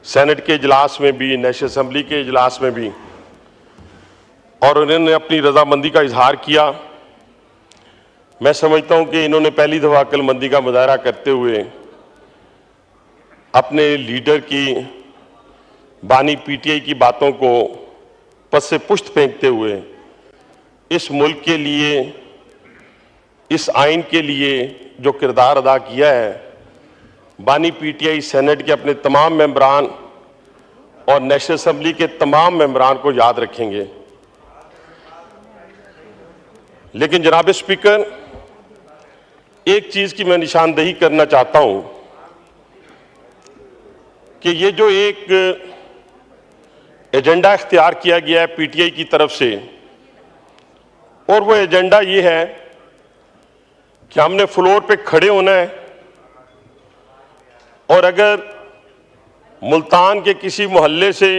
Senate के इजलास में भी, नेशनल असेंबली के इजलास में भी, और उन्होंने अपनी रजामंदी का इजहार किया। मैं समझता हूं कि इन्होंने पहली दफा अक्लमंदी का मुजाहरा करते हुए अपने लीडर की बानी पीटीआई की बातों को पस से पुश्त फेंकते हुए इस मुल्क के लिए, इस आइन के लिए जो किरदार अदा किया है, बानी पीटीआई सेनेट के अपने तमाम मेंबरान और नेशनल असेंबली के तमाम मेंबरान को याद रखेंगे। लेकिन जनाब स्पीकर, एक चीज की मैं निशानदेही करना चाहता हूं कि ये जो एक एजेंडा इख्तियार किया गया है पीटीआई की तरफ से, और वो एजेंडा ये है कि हमने फ्लोर पे खड़े होना है और अगर मुल्तान के किसी मोहल्ले से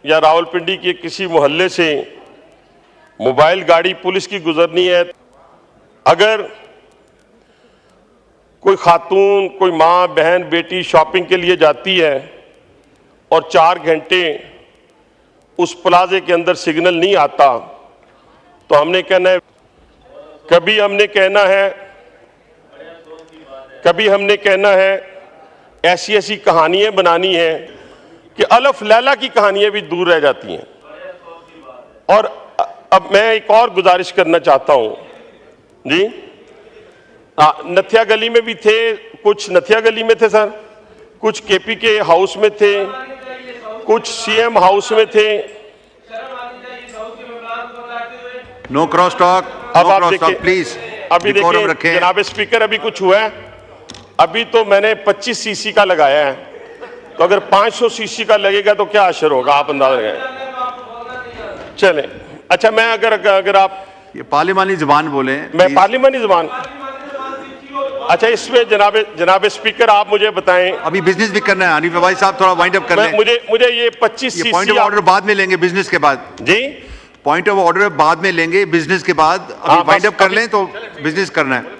या रावलपिंडी के किसी मोहल्ले से मोबाइल गाड़ी पुलिस की गुजरनी है, अगर कोई खातून, कोई माँ, बहन, बेटी शॉपिंग के लिए जाती है और 4 घंटे उस प्लाजे के अंदर सिग्नल नहीं आता, तो हमने कहना है, कभी हमने कहना है ऐसी ऐसी कहानियां बनानी है कि अलफ लैला की कहानियां भी दूर रह जाती हैं। और अब मैं एक और गुजारिश करना चाहता हूं जी, नथिया गली में भी थे, कुछ नथिया गली में थे सर, कुछ केपी के हाउस में थे, कुछ सीएम हाउस में थे। नो क्रॉस टॉक, अब आप देखिए, प्लीज अभी देखिए जनाब स्पीकर, अभी कुछ हुआ है, अभी तो मैंने 25 सीसी का लगाया है, तो अगर 500 सीसी का लगेगा तो क्या असर होगा, आप अंदाजा लगाएं। चलें, अच्छा मैं अगर आप ये पार्लिमानी जुबान बोले, मैं पार्लिमानी जुबान, अच्छा इसमें जनाब स्पीकर आप मुझे बताएं, अभी बिजनेस भी करना है हनीफ भाई साहब, थोड़ा वाइंड अप कर लें। मुझे ये 25 सीसी पॉइंट ऑफ ऑर्डर बाद में लेंगे, बिजनेस के बाद जी, पॉइंट ऑफ ऑर्डर बाद में लेंगे, बिजनेस के बाद अभी वाइंड अप कर लें, तो बिजनेस करना है।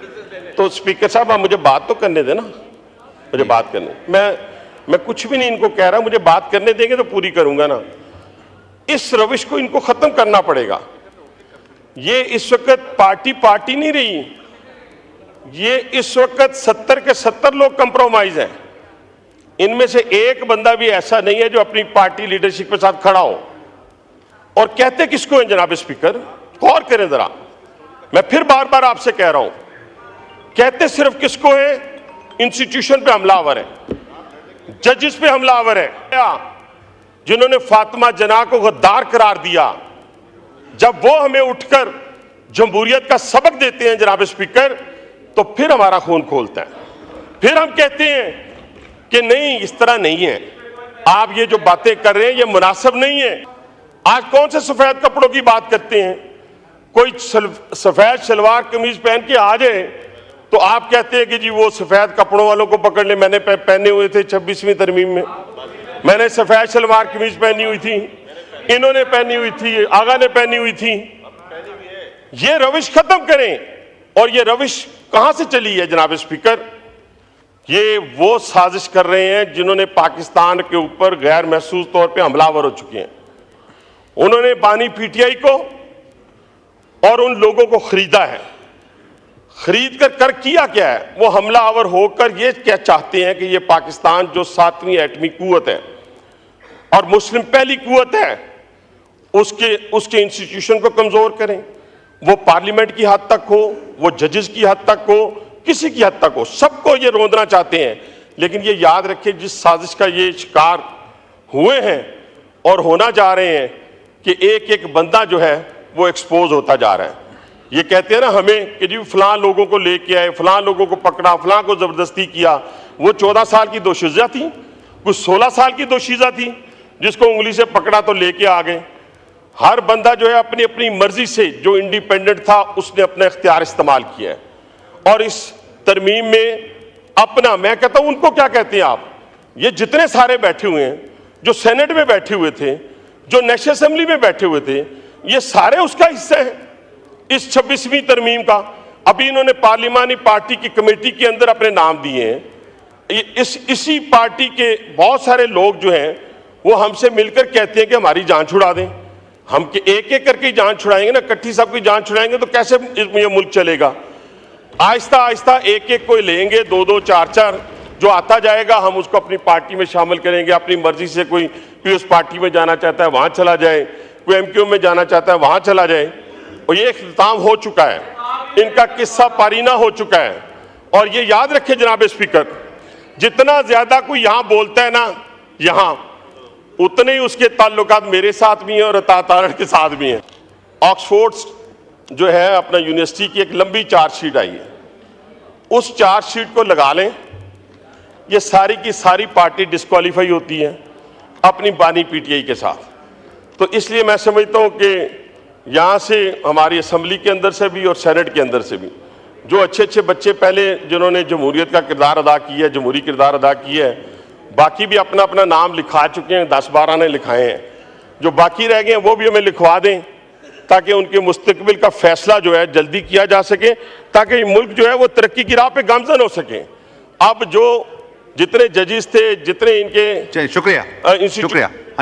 तो स्पीकर साहब आप मुझे बात तो करने देना, मुझे बात करने, मैं कुछ भी नहीं इनको कह रहा, मुझे बात करने देंगे तो पूरी करूंगा ना। इस रविश को इनको खत्म करना पड़ेगा। ये इस वक्त पार्टी नहीं रही, ये इस वक्त 70 के 70 लोग कंप्रोमाइज हैं। इनमें से एक बंदा भी ऐसा नहीं है जो अपनी पार्टी लीडरशिप के साथ खड़ा हो। और कहते किसको हैं जनाब स्पीकर, गौर करें जरा, मैं फिर बार बार आपसे कह रहा हूं, कहते सिर्फ किसको है, इंस्टीट्यूशन पे हमलावर है, जजेस पे हमलावर है, जिन्होंने फातिमा जना को गद्दार करार दिया। जब वो हमें उठकर जमहूरियत का सबक देते हैं जनाब स्पीकर, तो फिर हमारा खून खोलता है, फिर हम कहते हैं कि नहीं इस तरह नहीं है, आप ये जो बातें कर रहे हैं ये मुनासिब नहीं है। आज कौन से सफेद कपड़ों की बात करते हैं, कोई सफेद सलवार कमीज पहन के आ जाए तो आप कहते हैं कि जी वो सफेद कपड़ों वालों को पकड़ ले, मैंने पहने हुए थे 26वीं तरमीम में, मैंने सफेद सलवार कमीज पहनी हुई थी, इन्होंने पहनी हुई थी, आगा ने पहनी हुई थी। ये रविश खत्म करें। और ये रविश कहां से चली है जनाब स्पीकर, ये वो साजिश कर रहे हैं जिन्होंने पाकिस्तान के ऊपर गैर महसूस तौर पे हमलावर हो चुके हैं। उन्होंने बानी पीटीआई को और उन लोगों को खरीदा है, खरीद कर किया क्या है, वो हमलावर होकर ये क्या चाहते हैं कि ये पाकिस्तान जो 7वीं एटमी कुव्वत है और मुस्लिम पहली कुव्वत है, उसके इंस्टीट्यूशन को कमजोर करें। वो पार्लियामेंट की हद तक हो, वो जजेस की हद तक हो, किसी की हद तक हो, सबको ये रोंदना चाहते हैं। लेकिन ये याद रखें, जिस साजिश का ये शिकार हुए हैं और होना जा रहे हैं कि एक एक बंदा जो है वो एक्सपोज होता जा रहा है। ये कहते हैं ना हमें कि जी फलां लोगों को लेके आए, फलां लोगों को पकड़ा, फलां को जबरदस्ती किया। वो 14 साल की दोशीज़ा थी, कुछ 16 साल की दोशीज़ा थी, जिसको उंगली से पकड़ा तो लेके आ गए। हर बंदा जो है अपनी अपनी मर्जी से, जो इंडिपेंडेंट था, उसने अपना इख्तियार इस्तेमाल किया है। और इस तरमीम में अपना, मैं कहता हूं उनको क्या कहते हैं आप, ये जितने सारे बैठे हुए हैं, जो सेनेट में बैठे हुए थे, जो नेशनल असेंबली में बैठे हुए थे, ये सारे उसका हिस्सा है इस 26वीं तरमीम का। अभी इन्होंने पार्लिमानी पार्टी की कमेटी के अंदर अपने नाम दिए हैं। इसी पार्टी के बहुत सारे लोग जो हैं वो हमसे मिलकर कहते हैं कि हमारी जान छुड़ा दें। हम एक एक करके जान छुड़ाएंगे ना, इकट्ठी सबकी जान छुड़ाएंगे तो कैसे ये मुल्क चलेगा। आहिस्ता आहिस्ता एक एक कोई लेंगे, दो दो चार चार, जो आता जाएगा हम उसको अपनी पार्टी में शामिल करेंगे। अपनी मर्जी से कोई उस पार्टी में जाना चाहता है वहां चला जाए, कोई एमक्यू में जाना चाहता है वहां चला जाए। और ये इख्तिताम हो चुका है, इनका किस्सा पारीना हो चुका है। और ये याद रखें जनाब स्पीकर, जितना ज्यादा कोई यहां बोलता है ना यहां, उतने ही उसके ताल्लुकात मेरे साथ भी हैं और अता तारड़ के साथ भी हैं। ऑक्सफोर्ड जो है अपना यूनिवर्सिटी की एक लंबी चार्जशीट आई है, उस चार्जशीट को लगा लें, ये सारी की सारी पार्टी डिस्क्वालीफाई होती है अपनी बानी पीटीआई के साथ। तो इसलिए मैं समझता हूं कि यहां से हमारी असेंबली के अंदर से भी और सेनेट के अंदर से भी जो अच्छे अच्छे बच्चे पहले जिन्होंने जमहूरियत का किरदार अदा किया है, जमहूरी किरदार अदा किया है, बाकी भी अपना अपना नाम लिखा चुके हैं, 10-12 ने लिखाए हैं। जो बाकी रह गए हैं वो भी हमें लिखवा दें ताकि उनके मुस्तकबिल का फैसला जो है जल्दी किया जा सके, ताकि मुल्क जो है वो तरक्की की राह पे गामजन हो सके। अब जो जितने जजेस थे, जितने इनके शुक्रिया शुक्रिया।